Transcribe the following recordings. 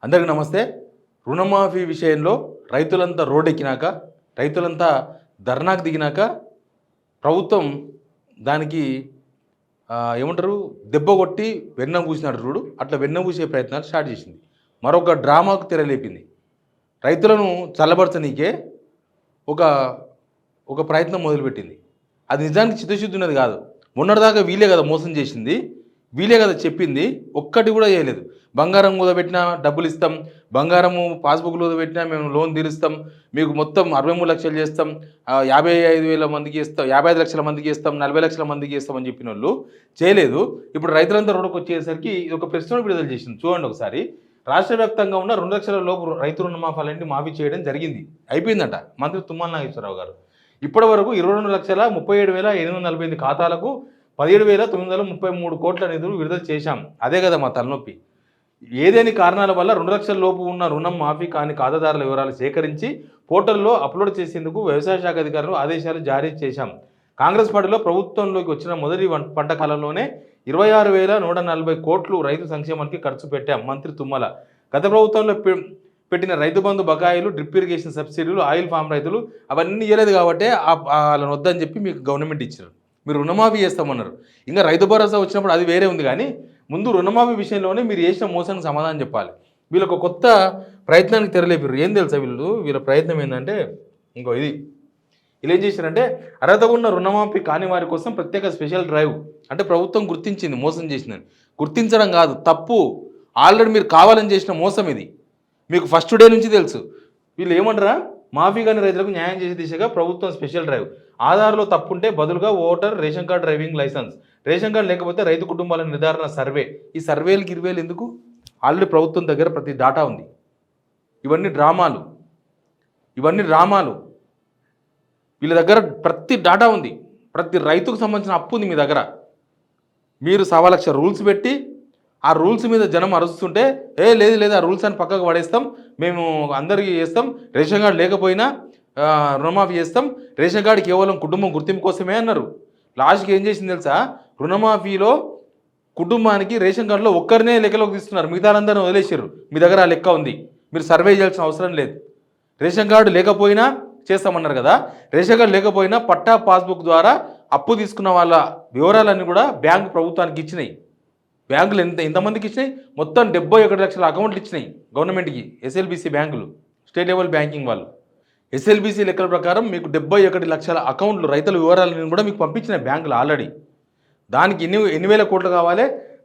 అందరికీ నమస్తే. రుణమాఫీ విషయంలో రైతులంతా రోడ్డెక్కినాక, రైతులంతా ధర్నాకు దిగినాక ప్రభుత్వం దానికి ఏమంటారు దెబ్బ కొట్టి వెన్న పూసినాడు చూడు, అట్లా వెన్న పూసే ప్రయత్నాలు స్టార్ట్ చేసింది. మరొక డ్రామాకు తెరలేపింది. రైతులను చల్లబరచనీకే ఒక ఒక ప్రయత్నం మొదలుపెట్టింది. అది నిజానికి చిత్తశుద్ధి ఉన్నది కాదు. మొన్నటిదాకా వీలే కదా మోసం చేసింది, వీలే కదా చెప్పింది, ఒక్కటి కూడా చేయలేదు. బంగారం కుదబెట్టినా డబ్బులు ఇస్తాం, బంగారము పాస్బుక్లు కుదబెట్టినా మేము లోన్ తీరుస్తాం, మీకు మొత్తం 63 లక్షలు చేస్తాం, 55,000 మందికి ఇస్తాం, 55 లక్షల మందికి ఇస్తాం, 40 లక్షల మందికి ఇస్తాం అని చెప్పిన వాళ్ళు చేయలేదు. ఇప్పుడు రైతులంతా రోడ్డుకు వచ్చేసరికి ఇది ఒక ప్రశ్న విడుదల చేసింది. చూడండి ఒకసారి. రాష్ట్ర వ్యాప్తంగా ఉన్న 2 లక్షల లోపు రైతు రుణమాఫాలన్నీ మాఫీ చేయడం జరిగింది, అయిపోయిందట మంత్రి తుమ్మల నాగేశ్వరరావు గారు. ఇప్పటి వరకు 22,37,848 ఖాతాలకు 17,933 కోట్ల నిధులు విడుదల చేశాం. అదే కదా మా తలనొప్పి. ఏదేని కారణాల వల్ల 2 లక్షల లోపు ఉన్న రుణం మాఫీ కాని ఖాతాదారుల వివరాలు సేకరించి పోర్టల్లో అప్లోడ్ చేసేందుకు వ్యవసాయ శాఖ అధికారులు ఆదేశాలు జారీ చేశాం. కాంగ్రెస్ పార్టీలో ప్రభుత్వంలోకి వచ్చిన మొదటి పంట కాలంలోనే 26,140 కోట్లు రైతు సంక్షేమానికి ఖర్చు పెట్టాం మంత్రి తుమ్మల. గత ప్రభుత్వంలో పెట్టిన రైతు బంధు బకాయిలు, డ్రిప్ ఇరిగేషన్ సబ్సిడీలు, ఆయిల్ ఫామ్ రైతులు అవన్నీ ఇవ్వలేదు కాబట్టి వాళ్ళని వద్దని చెప్పి మీకు గవర్నమెంట్ ఇచ్చారు. మీరు రుణమాఫీ చేస్తామన్నారు. ఇంకా రైతు భరోసా వచ్చినప్పుడు అది వేరే ఉంది, కానీ ముందు రుణమాఫీ విషయంలోనే మీరు చేసిన మోసానికి సమాధానం చెప్పాలి. వీళ్ళొక కొత్త ప్రయత్నానికి తెరలేపారు. ఏం తెలుసా వీళ్ళ ప్రయత్నం ఏంటంటే వీళ్ళు ఏం చేశారంటే అర్హత ఉన్న రుణమాఫీ కాని వారి కోసం ప్రత్యేక స్పెషల్ డ్రైవ్. అంటే ప్రభుత్వం గుర్తించింది మోసం చేసిందని. గుర్తించడం కాదు, తప్పు. ఆల్రెడీ మీరు కావాలని చేసిన మోసం ఇది. మీకు ఫస్ట్ డే నుంచి తెలుసు. వీళ్ళు ఏమంటారా, మాఫీ కాని రైతులకు న్యాయం చేసే దిశగా ప్రభుత్వం స్పెషల్ డ్రైవ్. ఆధార్లో తప్పుంటే బదులుగా voter, ration card, driving licence. Ration card లేకపోతే రైతు కుటుంబాల నిర్ధారణ సర్వే. ఈ సర్వేలకు 20,000 ఎందుకు? ఆల్రెడీ ప్రభుత్వం దగ్గర ప్రతి డాటా ఉంది. ఇవన్నీ డ్రామాలు. వీళ్ళ దగ్గర ప్రతి డాటా ఉంది. ప్రతి రైతుకు సంబంధించిన అప్పు ఉంది మీ దగ్గర. మీరు 1,00,000 రూల్స్ పెట్టి ఆ రూల్స్ మీద జనం అరుస్తుంటే లేదు ఆ రూల్స్ అని పక్కకు పడేస్తాం, మేము అందరికీ చేస్తాం, రేషన్ కార్డు లేకపోయినా రుణమాఫీ చేస్తాం, రేషన్ కార్డు కేవలం కుటుంబం గుర్తింపు కోసమే అన్నారు. లాస్ట్కి ఏం చేసింది తెలుసా? రుణమాఫీలో కుటుంబానికి రేషన్ కార్డులో ఒక్కరినే లెక్కలోకి తీస్తున్నారు, మిగతా అందరిని వదిలేసారు. మీ దగ్గర ఆ లెక్క ఉంది, మీరు సర్వే చేయాల్సిన అవసరం లేదు. రేషన్ కార్డు లేకపోయినా చేస్తామన్నారు కదా. రేషన్ కార్డు లేకపోయినా పట్టా పాస్బుక్ ద్వారా అప్పు తీసుకున్న వాళ్ళ వివరాలన్నీ కూడా బ్యాంకు ప్రభుత్వానికి ఇచ్చినాయి. బ్యాంకులు ఎంతమందికి ఇచ్చినాయి? మొత్తం 71 లక్షల అకౌంట్లు ఇచ్చినాయి గవర్నమెంట్కి. ఎస్ఎల్బీసీ బ్యాంకులు, స్టేట్ లెవెల్ బ్యాంకింగ్ వాళ్ళు. ఎస్ఎల్బీసీ లెక్కల ప్రకారం మీకు 71 లక్షల అకౌంట్లు, రైతుల వివరాలను కూడా మీకు పంపించిన బ్యాంకులు ఆల్రెడీ. దానికి ఎన్ని వేల కోట్లు కావాలి?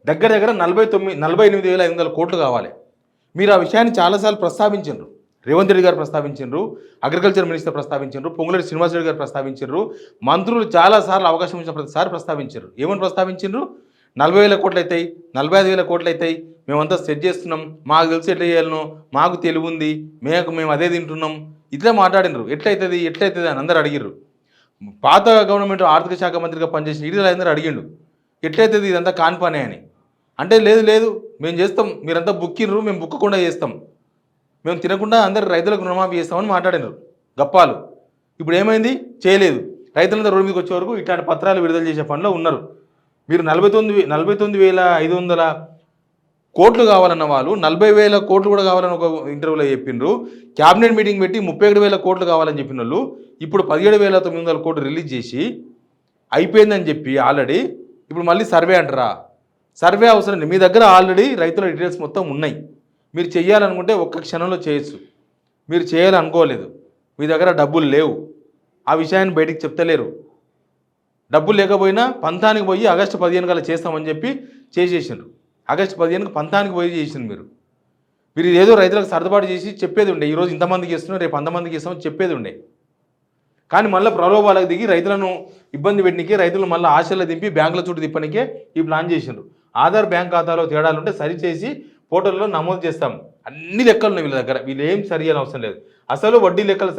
దగ్గర 48,500 కోట్లు కావాలి. మీరు ఆ విషయాన్ని చాలాసార్లు ప్రస్తావించారు. రేవంత్ రెడ్డి గారు ప్రస్తావించారు, అగ్రికల్చర్ మినిస్టర్ ప్రస్తావించారు, పొంగులేటి శ్రీనివాసరెడ్డి గారు ప్రస్తావించారు, మంత్రులు చాలాసార్లు అవకాశం ఇచ్చిన ప్రతిసారి ప్రస్తావించారు. ఏమని ప్రస్తావించారు? 40,000 కోట్లు అవుతాయి, 45,000 కోట్లు అవుతాయి, మేమంతా సెట్ చేస్తున్నాం, మాకు తెలిసి ఎట్లా చేయాలనో, మాకు తెలివి ఉంది, మేము అదే తింటున్నాం, ఇట్లా మాట్లాడినారు. ఎట్లయితుంది అని అందరూ అడిగారు. పాత గవర్నమెంట్ ఆర్థిక శాఖ మంత్రిగా పనిచేసిన ఈటెల అందరూ అడిగిండు, ఎట్లయితుంది ఇదంతా కాని పనే అని. అంటే లేదు మేము చేస్తాం, మీరంతా బుక్కినరు, మేము బుక్కకుండా చేస్తాం, మేము తినకుండా అందరు రైతులకు రుణమాఫీ చేస్తామని మాట్లాడినారు గప్పాలు. ఇప్పుడు ఏమైంది? చేయలేదు. రైతులంతా రోడ్డు మీదకి వచ్చే వరకు ఇట్లాంటి పత్రాలు విడుదల చేసే పనిలో ఉన్నారు. మీరు 49,500 కోట్లు కావాలన్న వాళ్ళు 40,000 కోట్లు కూడా కావాలని ఒక ఇంటర్వ్యూలో చెప్పిండ్రు. క్యాబినెట్ మీటింగ్ పెట్టి 31,000 కోట్లు కావాలని చెప్పిన వాళ్ళు ఇప్పుడు 17,900 కోట్లు రిలీజ్ చేసి అయిపోయిందని చెప్పి ఆల్రెడీ ఇప్పుడు మళ్ళీ సర్వే అంటారా? సర్వే అవసరం లేదు. మీ దగ్గర ఆల్రెడీ రైతుల డీటెయిల్స్ మొత్తం ఉన్నాయి. మీరు చేయాలనుకుంటే ఒక్క క్షణంలో చేయొచ్చు. మీరు చేయాలనుకోలేదు, మీ దగ్గర డబ్బులు లేవు, ఆ విషయాన్ని బయటికి చెప్తలేరు. డబ్బులు లేకపోయినా పంతానికి పోయి ఆగస్టు 15 కల్లా చేస్తామని చెప్పి చేసేసారు. ఆగస్టు 15కి పంతానికి పోయి చేసింది. మీరు ఏదో రైతులకు సర్దుబాటు చేసి చెప్పేది ఉండే, ఈరోజు ఇంతమందికి ఇస్తున్నాం, రేపు 100 మందికి ఇస్తామని చెప్పేది ఉండే. కానీ మళ్ళీ ప్రలోభాలకు దిగి రైతులను ఇబ్బంది పెట్టడానికి, రైతులను మళ్ళీ ఆశలు దింపి బ్యాంకుల చుట్టూ తిప్పనికే ఈ ప్లాన్ చేసిండ్రు. ఆధార్ బ్యాంక్ ఖాతాలో తేడాలు ఉంటే సరిచేసి పోర్టల్లో నమోదు చేస్తాం. అన్ని లెక్కలు ఉన్నాయి వీళ్ళ దగ్గర. వీళ్ళు ఏం సరియాలని అవసరం లేదు. అసలు వడ్డీ లెక్కలు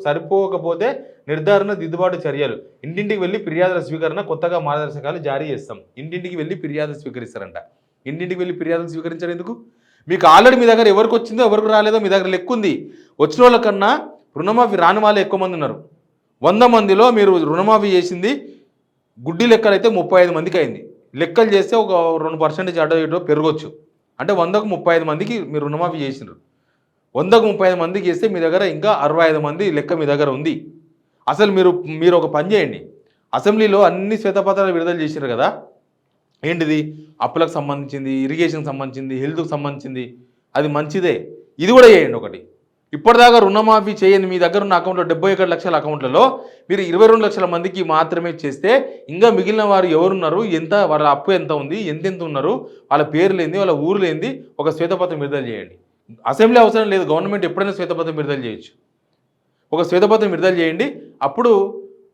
సరిపోకపోతే నిర్ధారణ, దిద్దుబాటు చర్యలు, ఇంటింటికి వెళ్ళి ఫిర్యాదుల స్వీకరణ, కొత్తగా మార్గదర్శకాలు జారీ చేస్తాం. ఇంటింటికి వెళ్ళి ఫిర్యాదులు స్వీకరిస్తారంట. ఇంటింటికి వెళ్ళి ఫిర్యాదులు స్వీకరించారు ఎందుకు? మీకు ఆల్రెడీ మీ దగ్గర ఎవరికి వచ్చిందో ఎవరికి రాలేదో మీ దగ్గర లెక్క ఉంది. వచ్చిన వాళ్ళకన్నా రుణమాఫీ రాని వాళ్ళు ఎక్కువ మంది ఉన్నారు. 100 మందిలో మీరు రుణమాఫీ చేసింది గుడ్డి లెక్కలు అయితే 35 మందికి అయింది. లెక్కలు చేస్తే ఒక 2% అటో ఇటో పెరగొచ్చు. అంటే 100కు 35 మందికి మీరు రుణమాఫీ చేసినారు. 100కు 35 మందికి చేస్తే మీ దగ్గర ఇంకా 65 మంది లెక్క మీ దగ్గర ఉంది. అసలు మీరు ఒక పని చేయండి. అసెంబ్లీలో అన్ని శ్వేతపత్రాలు విడుదల చేశారు కదా, ఏంటిది అప్పులకు సంబంధించింది, ఇరిగేషన్కి సంబంధించింది, హెల్త్కి సంబంధించింది, అది మంచిదే. ఇది కూడా చేయండి ఒకటి. ఇప్పటిదాకా రుణమాఫీ చేయండి మీ దగ్గర ఉన్న అకౌంట్లో 71 లక్షల అకౌంట్లలో మీరు 22 లక్షల మందికి మాత్రమే చేస్తే ఇంకా మిగిలిన వారు ఎవరున్నారు, ఎంత వాళ్ళ అప్పు ఎంత ఉంది, ఎంతెంత ఉన్నారు, వాళ్ళ పేర్లు ఏంది, వాళ్ళ ఊర్లు ఏంది, ఒక శ్వేతపత్రం విడుదల చేయండి. అసెంబ్లీ అవసరం లేదు, గవర్నమెంట్ ఎప్పుడైనా శ్వేతపత్రం విడుదల చేయొచ్చు. ఒక శ్వేతపత్రం విడుదల చేయండి. అప్పుడు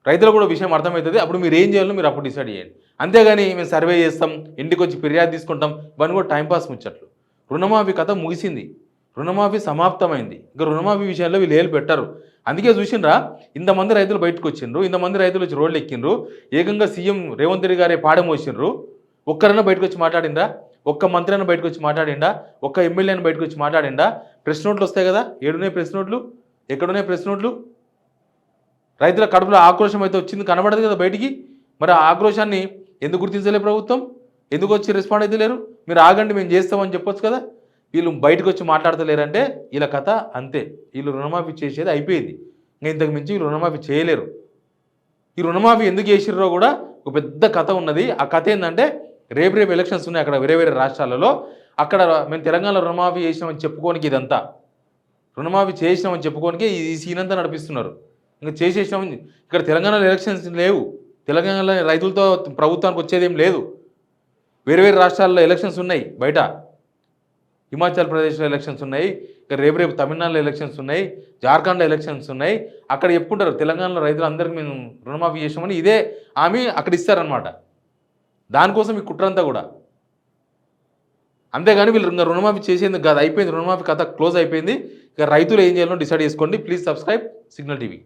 రైతులకు కూడా విషయం అర్థమవుతుంది. అప్పుడు మీరు ఏం చేయాలో మీరు అప్పుడు డిసైడ్ చేయండి. అంతేగాని మేము సర్వే చేస్తాం, ఇంటికి వచ్చి ఫిర్యాదు తీసుకుంటాం, ఇవన్నీ కూడా టైంపాస్ ముచ్చట్లు. రుణమాఫీ కథ ముగిసింది, రుణమాఫీ సమాప్తమైంది. ఇంకా రుణమాఫీ విషయాల్లో వీళ్ళు ఏలు పెట్టరు. అందుకే చూసిండ్రా, ఇంతమంది రైతులు బయటకు వచ్చిండ్రు, ఇంతమంది రైతులు వచ్చి రోడ్లు ఎక్కిండ్రు, ఏకంగా సీఎం రేవంత్ రెడ్డి గారే పాడెం వచ్చిండ్రు. ఒక్కరైనా బయటకు వచ్చి మాట్లాడిందా? ఒక్క మంత్రి అయినా బయటకు వచ్చి మాట్లాడిందా? ఒక్క ఎమ్మెల్యే అయినా బయటకు వచ్చి మాట్లాడిందా? ప్రెస్ నోట్లు వస్తాయి కదా, ఏడున్నాయి ప్రెస్ నోట్లు, ఎక్కడున్నాయి ప్రెస్ నోట్లు? రైతుల కడుపులో ఆక్రోశం అయితే వచ్చింది, కనబడదు కదా బయటికి. మరి ఆ ఆక్రోశాన్ని ఎందుకు గుర్తించలే ప్రభుత్వం? ఎందుకు వచ్చి రెస్పాండ్ అయితే లేరు? మీరు ఆగండి, మేము చేస్తామని చెప్పొచ్చు కదా. వీళ్ళు బయటకు వచ్చి మాట్లాడతలేరంటే వీళ్ళ కథ అంతే. వీళ్ళు రుణమాఫీ చేసేది అయిపోయింది, ఇంకా ఇంతకు మించి వీళ్ళు రుణమాఫీ చేయలేరు. ఈ రుణమాఫీ ఎందుకు చేసిర్రో కూడా ఒక పెద్ద కథ ఉన్నది. ఆ కథ ఏంటంటే, రేపు ఎలక్షన్స్ ఉన్నాయి అక్కడ వేరే వేరే రాష్ట్రాలలో. అక్కడ మేము తెలంగాణలో రుణమాఫీ చేసినామని చెప్పుకోనికి, ఇదంతా రుణమాఫీ చేసినామని చెప్పుకోనికి ఈ సీన్ అంతా నడిపిస్తున్నారు. ఇంకా చేసేసినామని, ఇక్కడ తెలంగాణలో ఎలక్షన్స్ లేవు, తెలంగాణలో రైతులతో ప్రభుత్వానికి వచ్చేదేం లేదు. వేరే వేరే రాష్ట్రాల్లో ఎలక్షన్స్ ఉన్నాయి, బయట హిమాచల్ ప్రదేశ్లో ఎలక్షన్స్ ఉన్నాయి, ఇక్కడ రేపు తమిళనాడులో ఎలక్షన్స్ ఉన్నాయి, జార్ఖండ్లో ఎలక్షన్స్ ఉన్నాయి. అక్కడ చెప్పుకుంటారు తెలంగాణలో రైతులందరికీ మేము రుణమాఫీ చేసామని, ఇదే హామీ అక్కడ ఇస్తారనమాట. దానికోసం ఈ కుట్రంతా కూడా. అంతేగాని వీళ్ళు ఇంకా రుణమాఫీ చేసేందుకు కాదు, అయిపోయింది రుణమాఫీ కథ, క్లోజ్ అయిపోయింది. ఇక రైతులు ఏం చేయాలో డిసైడ్ చేసుకోండి. Please subscribe signal TV.